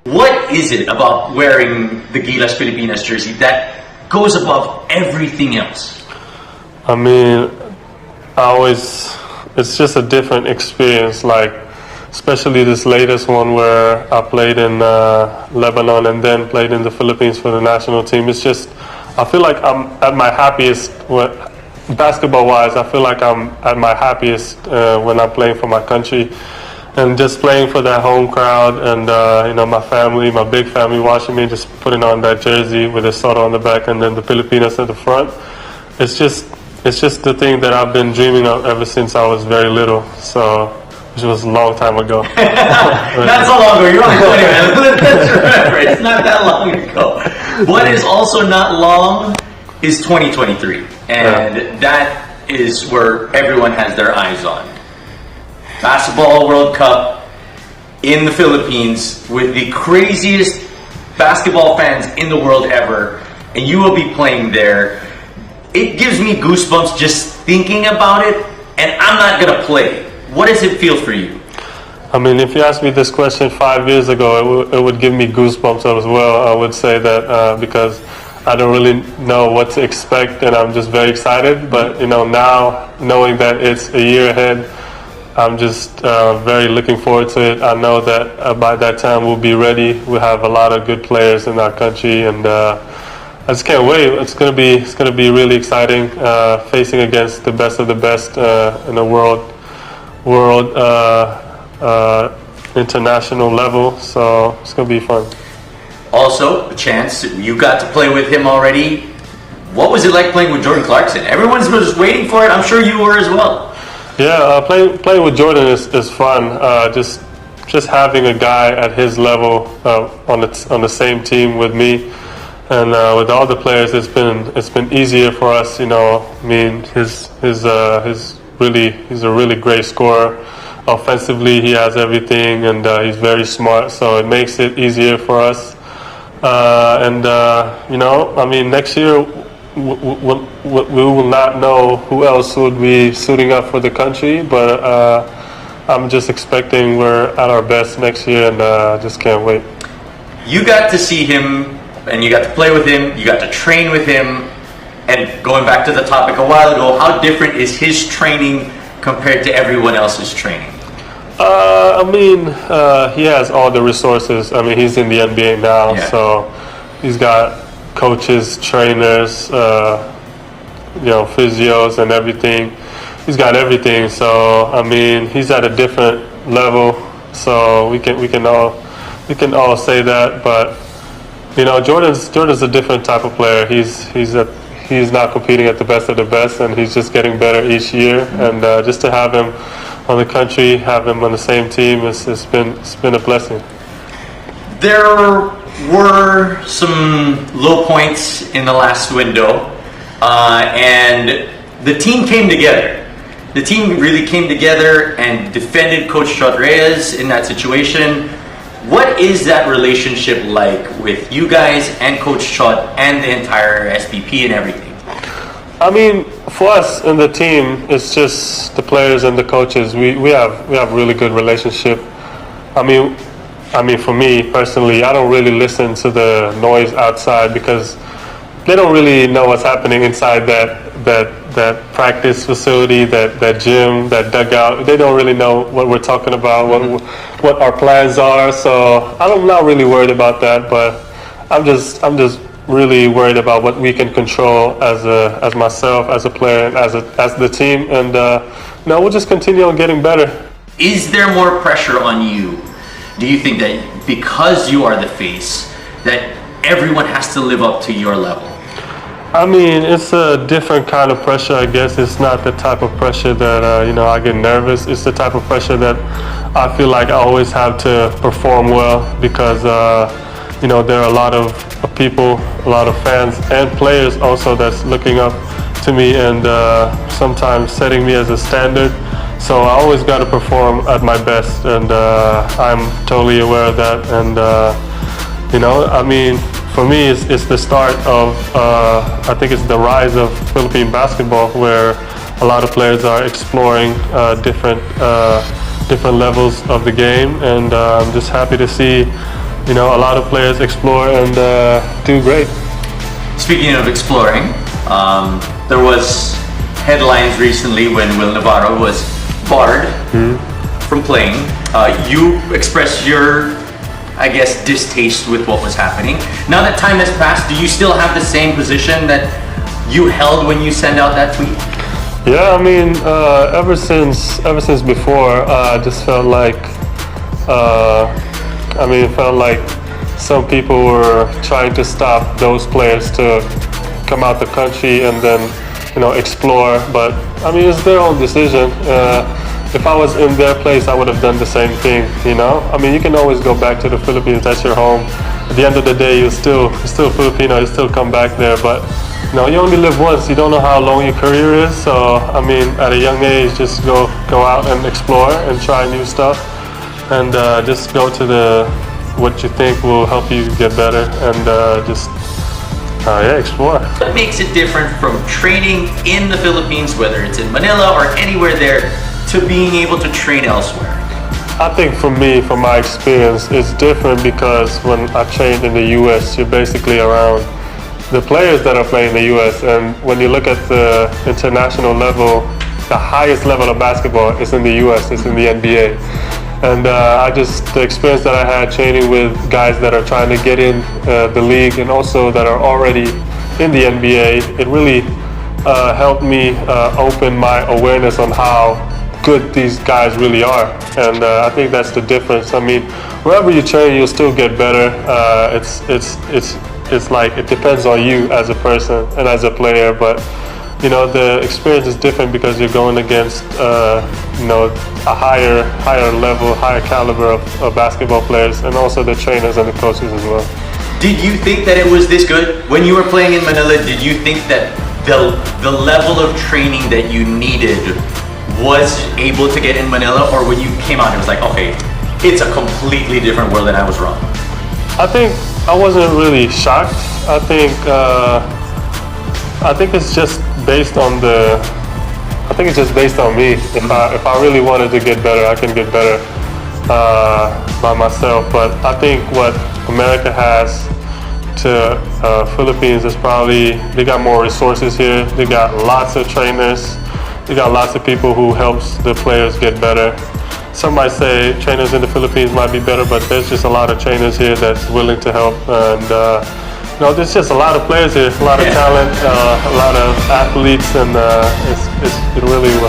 What is it about wearing the Gilas Pilipinas jersey that goes above everything else? I mean, it's just a different experience, like especially this latest one where I played in Lebanon and then played in the Philippines for the national team. It's just, I feel like I'm at my happiest, basketball-wise, I feel like I'm at my happiest when I'm playing for my country. And just playing for that home crowd and, my family, my big family watching me, just putting on that jersey with the Sotto on the back and then the Pilipinas at the front. It's just the thing that I've been dreaming of ever since I was very little. So, which was a long time ago. Not so long ago. You're only 20, man. Let's remember, it's not that long ago. What is also not long is 2023. And that is where everyone has their eyes on. Basketball World Cup in the Philippines with the craziest basketball fans in the world ever, and you will be playing there. It gives me goosebumps just thinking about it, and I'm not going to play. What does it feel for you? I mean, if you asked me this question 5 years ago, it would give me goosebumps as well. I would say that because I don't really know what to expect, and I'm just very excited. But, now knowing that it's a year ahead, I'm just very looking forward to it. I know that by that time we'll be ready. We'll have a lot of good players in our country, and I just can't wait. It's gonna be really exciting facing against the best of the best in the world international level. So it's gonna be fun. Also, a chance you got to play with him already. What was it like playing with Jordan Clarkson? Everyone's just waiting for it. I'm sure you were as well. Yeah, playing with Jordan is fun. Just having a guy at his level on the same team with me, and with all the players, it's been easier for us. I mean, he's a really great scorer. Offensively, he has everything, and he's very smart. So it makes it easier for us. I mean, next year, we will not know who else would be suiting up for the country, but I'm just expecting we're at our best next year, and just can't wait. You got to see him, and you got to play with him, you got to train with him, and going back to the topic a while ago, how different is his training compared to everyone else's training? I mean, he has all the resources. I mean, he's in the NBA now, so he's got coaches, trainers, physios and everything. He's got everything. So I mean, he's at a different level. So we can all say that. But Jordan's a different type of player. He's not competing at the best of the best, and he's just getting better each year. And just to have him on the country, have him on the same team, it's been a blessing. There were some low points in the last window, and the team came together. The team really came together and defended Coach Chot Reyes in that situation. What is that relationship like with you guys and Coach Chot and the entire SBP and everything? I mean, for us in the team, it's just the players and the coaches. We have a really good relationship. I mean, for me personally, I don't really listen to the noise outside because they don't really know what's happening inside that practice facility, that gym, that dugout. They don't really know what we're talking about, what our plans are. So I'm not really worried about that, but I'm just really worried about what we can control as myself, as a player, and as the team. And we'll just continue on getting better. Is there more pressure on you? Do you think that because you are the face, that everyone has to live up to your level? I mean, it's a different kind of pressure, I guess. It's not the type of pressure that, I get nervous. It's the type of pressure that I feel like I always have to perform well because, there are a lot of people, a lot of fans and players also that's looking up to me and sometimes setting me as a standard. So I always got to perform at my best, and I'm totally aware of that. And, I mean, for me, it's the start of, I think it's the rise of Philippine basketball, where a lot of players are exploring different levels of the game. And I'm just happy to see you know, a lot of players explore and do great. Speaking of exploring, there was headlines recently when Will Navarro was barred from playing. You expressed your, I guess, distaste with what was happening. Now that time has passed, do you still have the same position that you held when you sent out that tweet? Yeah, I mean, ever since before, I just felt like, it felt like some people were trying to stop those players to come out the country and then, you know, explore. But I mean, it's their own decision. If I was in their place, I would have done the same thing. You know, I mean, you can always go back to the Philippines. That's your home. At the end of the day, you're still Filipino. You still come back there, but you know, you only live once. You don't know how long your career is. So I mean, at a young age, just go out and explore and try new stuff, and just go to what you think will help you get better, and explore. What makes it different from training in the Philippines, whether it's in Manila or anywhere there, to being able to train elsewhere? I think for me, from my experience, it's different because when I trained in the US, you're basically around the players that are playing in the US, and when you look at the international level, the highest level of basketball is in the US, it's in the NBA. And the experience that I had training with guys that are trying to get in the league and also that are already in the NBA, it really helped me open my awareness on how good these guys really are. And I think that's the difference. I mean, wherever you train, you'll still get better. It's like, it depends on you as a person and as a player, but you know, the experience is different because you're going against, you know, a higher level, higher caliber of basketball players, and also the trainers and the coaches as well. Did you think that it was this good? When you were playing in Manila, did you think that the level of training that you needed was able to get in Manila, or when you came out, it was like, okay, it's a completely different world and I was wrong? I think I wasn't really shocked. I think it's just based on me. If I really wanted to get better, I can get better by myself. But I think what America has to Philippines is probably, they got more resources here. They got lots of trainers. They got lots of people who helps the players get better. Some might say trainers in the Philippines might be better, but there's just a lot of trainers here that's willing to help. And you know, there's just a lot of players here, a lot of talent, a lot of athletes, and it really will help.